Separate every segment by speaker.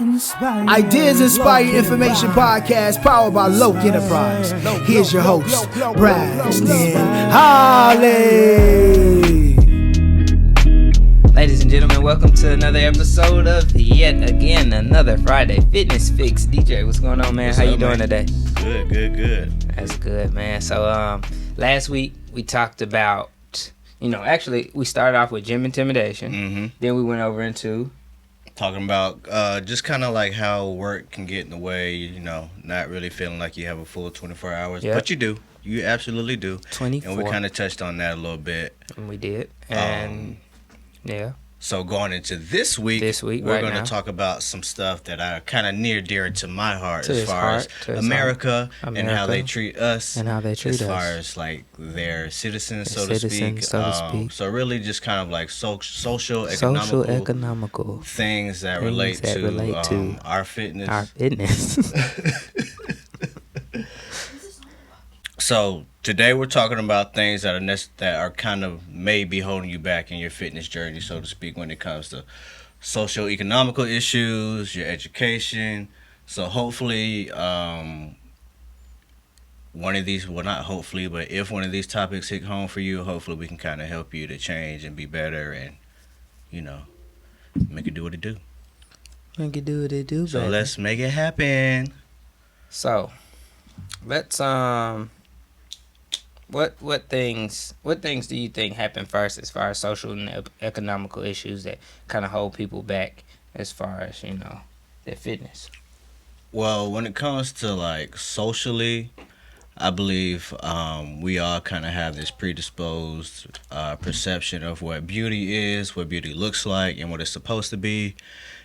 Speaker 1: Ideas Inspired Information Podcast powered by Lok Enterprise. Here's your host, Braxton Holley.
Speaker 2: Ladies and gentlemen, welcome to another episode of yet again another Friday Fitness Fix. DJ, what's going on, man?
Speaker 3: What's
Speaker 2: How
Speaker 3: up,
Speaker 2: you doing
Speaker 3: man?
Speaker 2: today?
Speaker 3: Good.
Speaker 2: That's good, man. So last week we talked about, actually we started off with gym intimidation.
Speaker 3: Mm-hmm.
Speaker 2: Then we went over into
Speaker 3: Talking about just kind of like how work can get in the way, not really feeling like you have a full 24 hours.
Speaker 2: Yep.
Speaker 3: But you do. You absolutely do.
Speaker 2: 24.
Speaker 3: And we kind of touched on that a little bit.
Speaker 2: And we did. And yeah.
Speaker 3: So going into this week we're
Speaker 2: right
Speaker 3: going
Speaker 2: now.
Speaker 3: to talk about some stuff that are kind of near dear to my heart
Speaker 2: To
Speaker 3: as
Speaker 2: his
Speaker 3: far
Speaker 2: heart,
Speaker 3: as
Speaker 2: to his
Speaker 3: America
Speaker 2: heart.
Speaker 3: and how they treat us.
Speaker 2: And how they treat
Speaker 3: as
Speaker 2: us.
Speaker 3: far as like their citizens, so to speak. So really just kind of like social, economical things that relate to our fitness.
Speaker 2: Our fitness.
Speaker 3: So today we're talking about things that are kind of maybe holding you back in your fitness journey, so to speak, when it comes to socio-economical issues, your education. So hopefully, one of these, well, not hopefully, but if one of these topics hit home for you, hopefully we can kind of help you to change and be better and, make it do what it do.
Speaker 2: Make it do what it do,
Speaker 3: So
Speaker 2: baby.
Speaker 3: let's make it happen.
Speaker 2: So, let's what things do you think happen first as far as social and economical issues that kind of hold people back as far as their fitness?
Speaker 3: Well, when it comes to like socially, I believe we all kind of have this predisposed perception of what beauty is, what beauty looks like, and what it's supposed to be,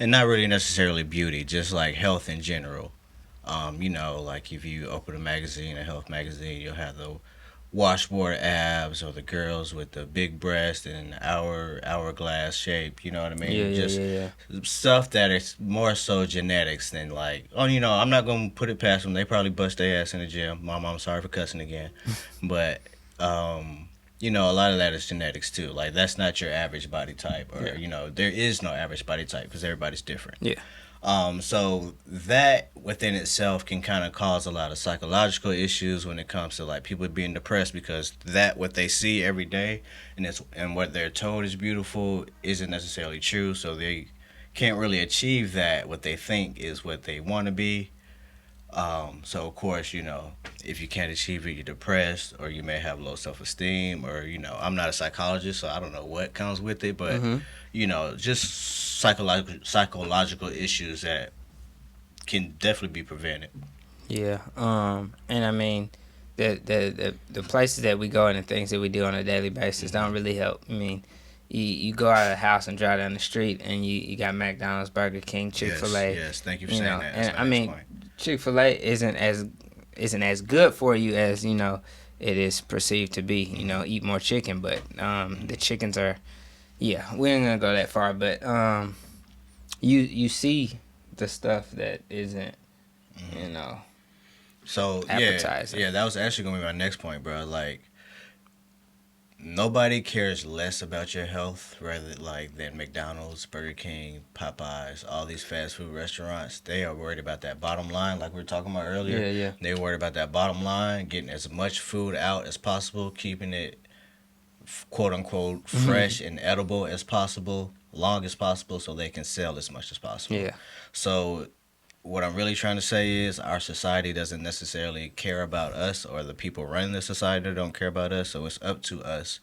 Speaker 3: and not really necessarily beauty, just like health in general. Like if you open a magazine, a health magazine, you'll have the washboard abs or the girls with the big breast and hourglass shape. You know what I mean?
Speaker 2: Yeah.
Speaker 3: Stuff that is more so genetics than like, I'm not gonna put it past them. They probably bust their ass in the gym. Mom, I'm sorry for cussing again, but a lot of that is genetics too. Like that's not your average body type, or there is no average body type because everybody's different.
Speaker 2: Yeah.
Speaker 3: So that within itself can kind of cause a lot of psychological issues when it comes to like people being depressed because what they see every day and what they're told is beautiful isn't necessarily true. So they can't really achieve that. What they think is what they want to be. So of course, if you can't achieve it, you're depressed, or you may have low self-esteem, or I'm not a psychologist, so I don't know what comes with it, but just psychological issues that can definitely be prevented.
Speaker 2: Yeah. And I mean, the places that we go and the things that we do on a daily basis don't really help. I mean, you go out of the house and drive down the street, and you got McDonald's, Burger King, Chick-fil-A.
Speaker 3: Yes, thank you for saying that.
Speaker 2: And I mean, Chick-fil-A isn't as good for you as it is perceived to be. Eat more chicken, but the chickens are. Yeah, we ain't gonna go that far, but you see the stuff that isn't,
Speaker 3: so
Speaker 2: appetizing.
Speaker 3: Yeah, that was actually gonna be my next point, bro. Like, nobody cares less about your health than McDonald's, Burger King, Popeyes, all these fast food restaurants. They are worried about that bottom line, like we were talking about earlier.
Speaker 2: Yeah.
Speaker 3: They're worried about that bottom line, getting as much food out as possible, keeping it quote unquote fresh and edible as possible, long as possible, so they can sell as much as possible.
Speaker 2: Yeah.
Speaker 3: So what I'm really trying to say is our society doesn't necessarily care about us, or the people running the society don't care about us. So it's up to us,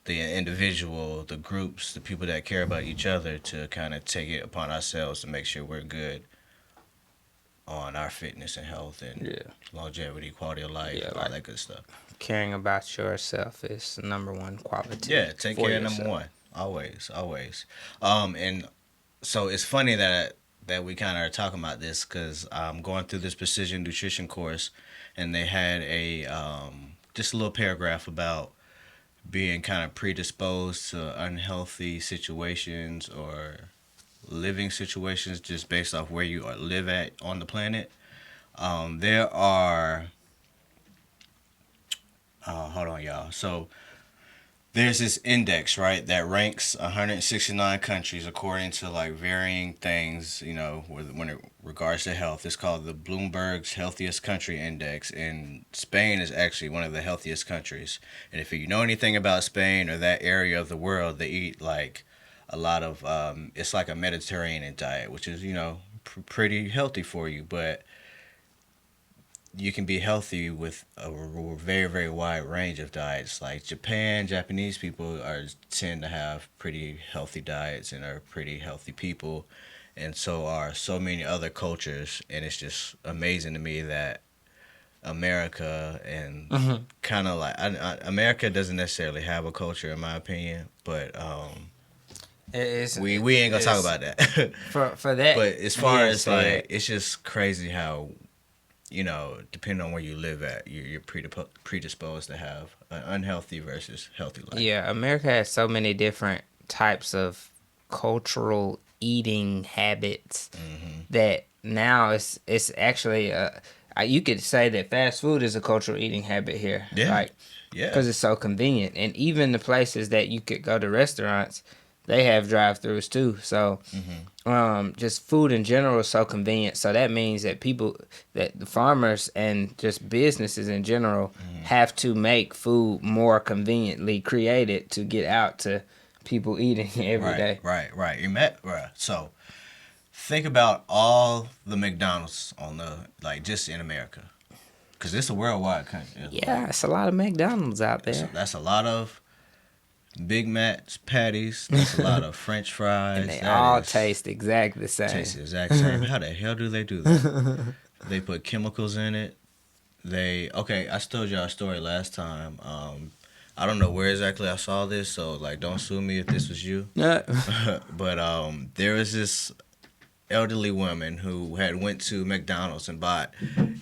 Speaker 3: the individual, the groups, the people that care about each other, to kind of take it upon ourselves to make sure we're good on our fitness and health and longevity, quality of life, all that good stuff.
Speaker 2: Caring about yourself is the number one quality.
Speaker 3: Yeah, take care of number one. Always. And so it's funny that we kind of are talking about this because I'm going through this precision nutrition course, and they had just a little paragraph about being kind of predisposed to unhealthy situations or living situations just based off where you live at on the planet. There are hold on, y'all. So there's this index, right, that ranks 169 countries according to like varying things, you know, when it regards to health. It's called the Bloomberg's Healthiest Country Index, and Spain is actually one of the healthiest countries. And if you know anything about Spain or that area of the world, they eat like a lot of it's like a Mediterranean diet, which is, you know, pretty healthy for you, but you can be healthy with a very, very wide range of diets. Like Japanese people tend to have pretty healthy diets and are pretty healthy people, and so are so many other cultures. And it's just amazing to me that America and kind of like America doesn't necessarily have a culture, in my opinion, but we ain't gonna talk about that.
Speaker 2: for that.
Speaker 3: But as far as like, it's just crazy how, you know, depending on where you live at, you're predisposed to have an unhealthy versus healthy life.
Speaker 2: Yeah, America has so many different types of cultural eating habits that now it's actually you could say that fast food is a cultural eating habit here.
Speaker 3: Yeah.
Speaker 2: Like,
Speaker 3: yeah,
Speaker 2: because it's so convenient, and even the places that you could go to restaurants, they have drive-throughs too. So, just food in general is so convenient. So that means that the farmers and just businesses in general have to make food more conveniently created to get out to people eating every day.
Speaker 3: Right. So, think about all the McDonald's just in America, because it's a worldwide country.
Speaker 2: It's a lot of McDonald's out there.
Speaker 3: That's a lot of Big Macs, patties. That's a lot of French fries.
Speaker 2: And they all taste exactly the same.
Speaker 3: How the hell do they do that? They put chemicals in it. I told y'all a story last time. I don't know where exactly I saw this, so like, don't sue me if this was you. But there was this elderly woman who had went to McDonald's and bought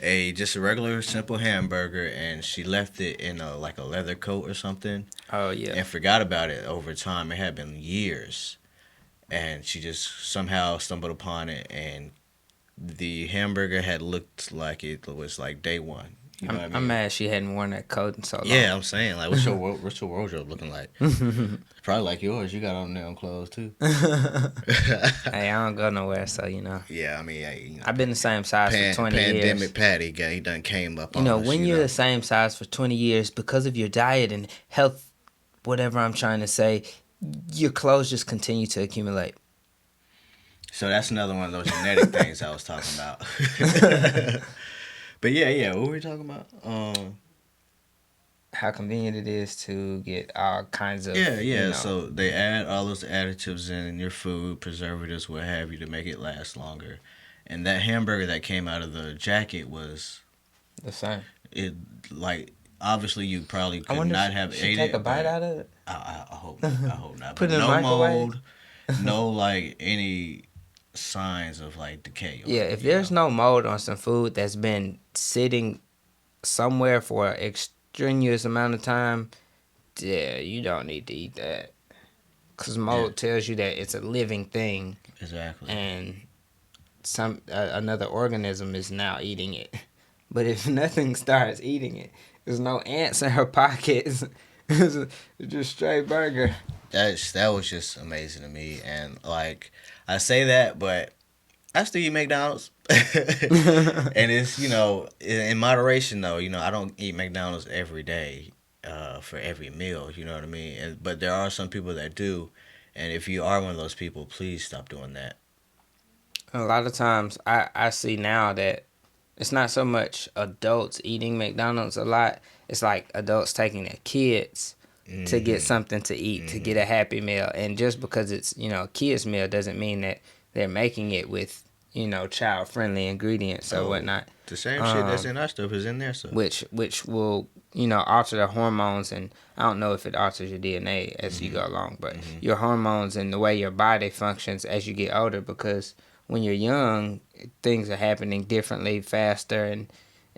Speaker 3: just a regular simple hamburger, and she left it in a leather coat or something.
Speaker 2: Oh yeah.
Speaker 3: And forgot about it over time. It had been years, and she just somehow stumbled upon it, and the hamburger had looked like it was like day one. You know what I mean?
Speaker 2: I'm mad she hadn't worn that coat in so long.
Speaker 3: Yeah, I'm saying, like, what's your wardrobe looking like? Probably like yours. You got on them clothes too.
Speaker 2: Hey, I don't go nowhere, so you know.
Speaker 3: Yeah, I mean,
Speaker 2: I've been the same size for 20 years.
Speaker 3: Pandemic Patty guy, he done came up.
Speaker 2: You know, when you're the same size for 20 years, because of your diet and health, whatever I'm trying to say, your clothes just continue to accumulate.
Speaker 3: So that's another one of those genetic things I was talking about. But yeah, what were we talking about?
Speaker 2: How convenient it is to get all kinds of...
Speaker 3: Yeah.
Speaker 2: You know,
Speaker 3: so they add all those additives in your food, preservatives, what have you, to make it last longer. And that hamburger that came out of the jacket was...
Speaker 2: the same.
Speaker 3: It, like, obviously you probably could not have ate it.
Speaker 2: Take a bite out of it?
Speaker 3: I hope not.
Speaker 2: Put it in the
Speaker 3: no
Speaker 2: microwave?
Speaker 3: mold, no, like, any signs of, like, decay.
Speaker 2: Yeah, if there's no mold on some food that's been sitting somewhere for an extraneous amount of time, yeah, you don't need to eat that. Because mold tells you that it's a living thing.
Speaker 3: Exactly.
Speaker 2: And another organism is now eating it. But if nothing starts eating it, there's no ants in her pockets. It's just straight burger.
Speaker 3: That was just amazing to me. And, like, I say that, but I still eat McDonald's. And it's, you know, in moderation, though. You know, I don't eat McDonald's every day for every meal. You know what I mean? But there are some people that do. And if you are one of those people, please stop doing that.
Speaker 2: A lot of times, I see now that it's not so much adults eating McDonald's a lot. It's like adults taking their kids to get something to eat, to get a Happy Meal. And just because it's, you know, a kid's meal doesn't mean that they're making it with, you know, child-friendly ingredients or whatnot.
Speaker 3: The same shit that's in our stuff is in there. So.
Speaker 2: Which will, you know, alter the hormones. And I don't know if it alters your DNA as you go along, but your hormones and the way your body functions as you get older, because when you're young, things are happening differently, faster. And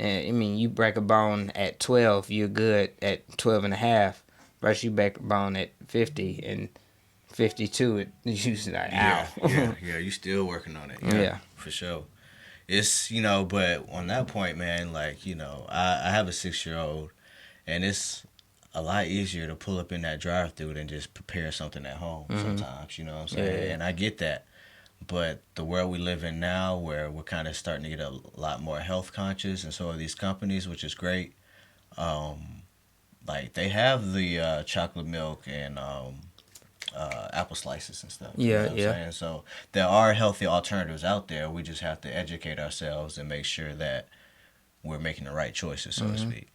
Speaker 2: I mean, you break a bone at 12, you're good at 12 and a half. Versus you break a bone at 50 and 52, it's usually like, ow.
Speaker 3: Yeah, you still working on it.
Speaker 2: Yeah.
Speaker 3: For sure. It's, you know, but on that point, man, like, you know, I have a 6-year-old, and it's a lot easier to pull up in that drive-through than just prepare something at home sometimes, you know what I'm saying?
Speaker 2: Yeah.
Speaker 3: And I get that. But the world we live in now, where we're kind of starting to get a lot more health conscious, and so are these companies, which is great. Like they have the chocolate milk and apple slices and stuff. You know what I'm saying? So there are healthy alternatives out there. We just have to educate ourselves and make sure that we're making the right choices, so to speak.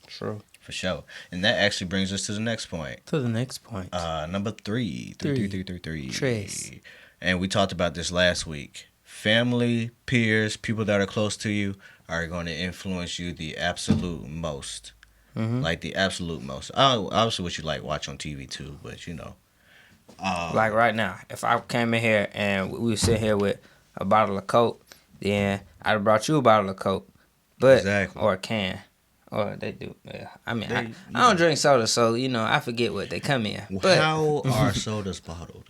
Speaker 2: True.
Speaker 3: For sure. And that actually brings us to the next point. Number three.
Speaker 2: Trace.
Speaker 3: And we talked about this last week. Family, peers, people that are close to you are going to influence you the absolute most. Like the absolute most. Obviously what you like watch on TV too, but you know.
Speaker 2: Like right now, if I came in here and we sit here with a bottle of Coke, then I'd have brought you a bottle of Coke. But,
Speaker 3: Exactly.
Speaker 2: Or a can. Or they do. Yeah. I mean, I don't drink soda, so, you know, I forget what they come in.
Speaker 3: Well,
Speaker 2: but
Speaker 3: how are sodas bottled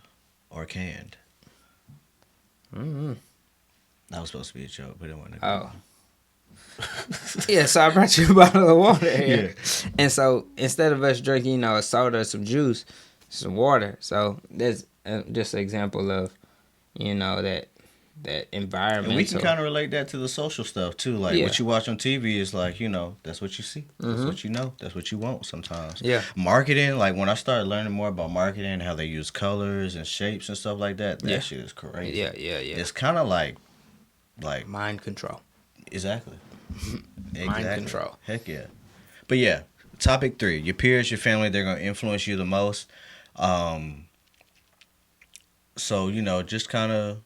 Speaker 3: or canned? That was supposed to be a joke, but it wasn't.
Speaker 2: Yeah, so I brought you a bottle of water here. Yeah. And so instead of us drinking, you know, a soda or some juice, some water. So that's just an example of, you know, that environment.
Speaker 3: And we can kind of relate that to the social stuff too. Like what you watch on TV is like, you know, that's what you see. That's what you know. That's what you want sometimes.
Speaker 2: Yeah.
Speaker 3: Marketing, like when I started learning more about marketing, how they use colors and shapes and stuff like that, that shit is crazy.
Speaker 2: Yeah.
Speaker 3: It's kind of like
Speaker 2: mind control.
Speaker 3: Exactly.
Speaker 2: Mind control.
Speaker 3: Heck yeah. But yeah, topic 3. Your peers, your family, they're going to influence you the most. So, you know, just kind of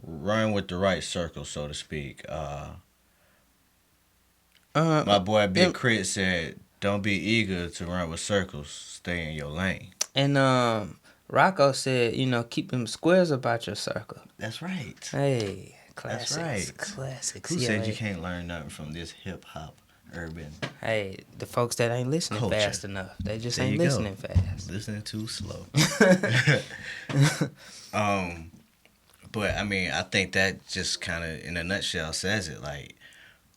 Speaker 3: run with the right circle, so to speak. My boy Big Crit said, don't be eager to run with circles. Stay in your lane.
Speaker 2: And Rocco said, you know, keep them squares about your circle.
Speaker 3: That's right.
Speaker 2: Hey, classics.
Speaker 3: That's right.
Speaker 2: Classics.
Speaker 3: Who said you can't learn nothing from this hip-hop urban?
Speaker 2: Hey, the folks that ain't listening
Speaker 3: culture.
Speaker 2: Fast enough. They just ain't listening fast.
Speaker 3: Listening too slow. But, I mean, I think that just kind of, in a nutshell, says it. Like,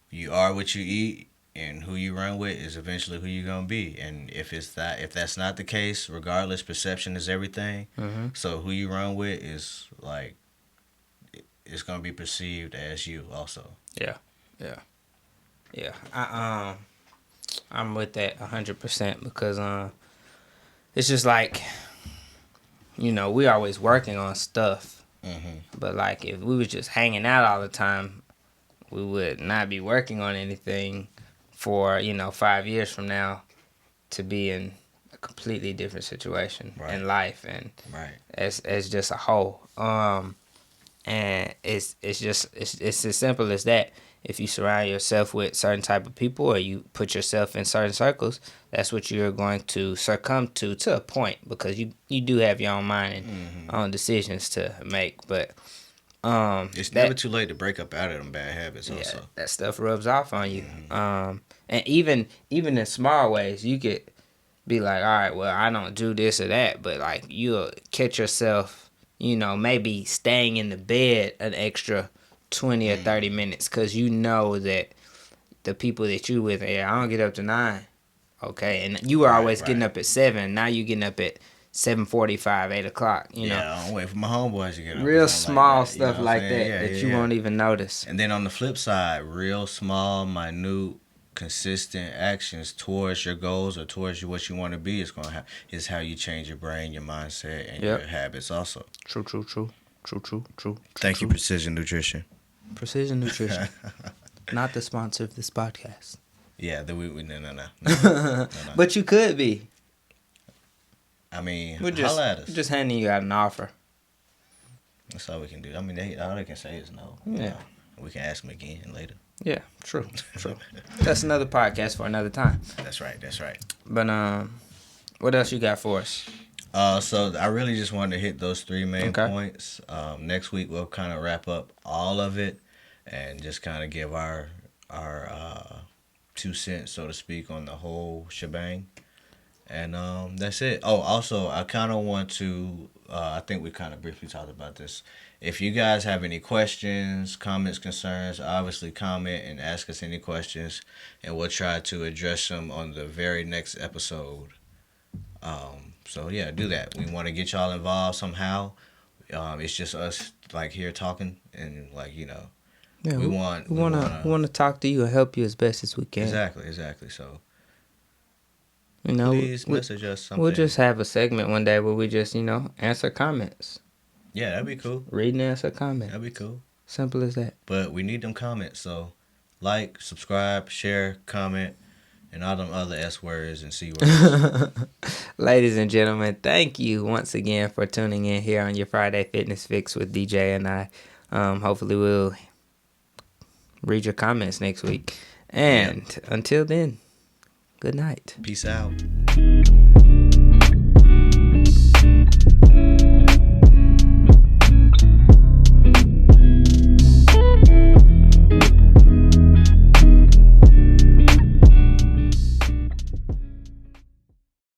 Speaker 3: you are what you eat, and who you run with is eventually who you're going to be. And if that's not the case, regardless, perception is everything. So who you run with is, like, it's going to be perceived as you also.
Speaker 2: Yeah. I'm with that 100% because it's just like, you know, we always working on stuff. But like if we was just hanging out all the time, we would not be working on anything for, you know, 5 years from now to be in a completely different situation in life and as just a whole. And it's as simple as that. If you surround yourself with certain type of people or you put yourself in certain circles, that's what you're going to succumb to a point because you do have your own mind and own decisions to make. But
Speaker 3: it's never too late to break up out of them bad habits also.
Speaker 2: That stuff rubs off on you. And even in small ways, you could be like, all right, well, I don't do this or that. But like you'll catch yourself, you know, maybe staying in the bed an extra 20 or 30 minutes because you know that the people that you with, I don't get up to 9. Okay, and you were always getting up at 7. Now you getting up at 7:45, 8 o'clock. You know,
Speaker 3: I'm waiting for my homeboys to get up.
Speaker 2: Real small
Speaker 3: like that,
Speaker 2: stuff like that
Speaker 3: that
Speaker 2: you won't even notice.
Speaker 3: And then on the flip side, real small, minute, consistent actions towards your goals or towards what you want to be is how you change your brain, your mindset, and your habits also.
Speaker 2: True.
Speaker 3: Thank you, Precision Nutrition.
Speaker 2: Precision Nutrition, not the sponsor of this podcast.
Speaker 3: Yeah, no.
Speaker 2: But you could be.
Speaker 3: I mean,
Speaker 2: we're just handing you out an offer.
Speaker 3: That's all we can do. I mean, all they can say is no.
Speaker 2: Yeah.
Speaker 3: You know, we can ask them again later.
Speaker 2: Yeah, true. That's another podcast for another time.
Speaker 3: That's right.
Speaker 2: But what else you got for us?
Speaker 3: So I really just wanted to hit those 3 main points. Next week we'll kind of wrap up all of it and just kind of give our 2 cents, so to speak, on the whole shebang. And that's it. Oh, also, I kind of want to. I think we kind of briefly talked about this. If you guys have any questions, comments, concerns, obviously comment and ask us any questions, and we'll try to address them on the very next episode. So yeah, do that. We want to get y'all involved somehow. It's just us like here talking, and like
Speaker 2: Yeah,
Speaker 3: we
Speaker 2: we
Speaker 3: want
Speaker 2: want to talk to you and help you as best as we can.
Speaker 3: exactly. So
Speaker 2: You know,
Speaker 3: please message us something.
Speaker 2: We'll just have a segment one day where we just answer comments.
Speaker 3: Yeah, that'd be cool.
Speaker 2: Read and answer comments.
Speaker 3: That'd be cool.
Speaker 2: Simple as that.
Speaker 3: But we need them comments. So like, subscribe, share, comment, and all them other S words and C words.
Speaker 2: Ladies and gentlemen, thank you once again for tuning in here on your Friday Fitness Fix with DJ and I. Hopefully we'll read your comments next week. And until then, good night.
Speaker 3: Peace out.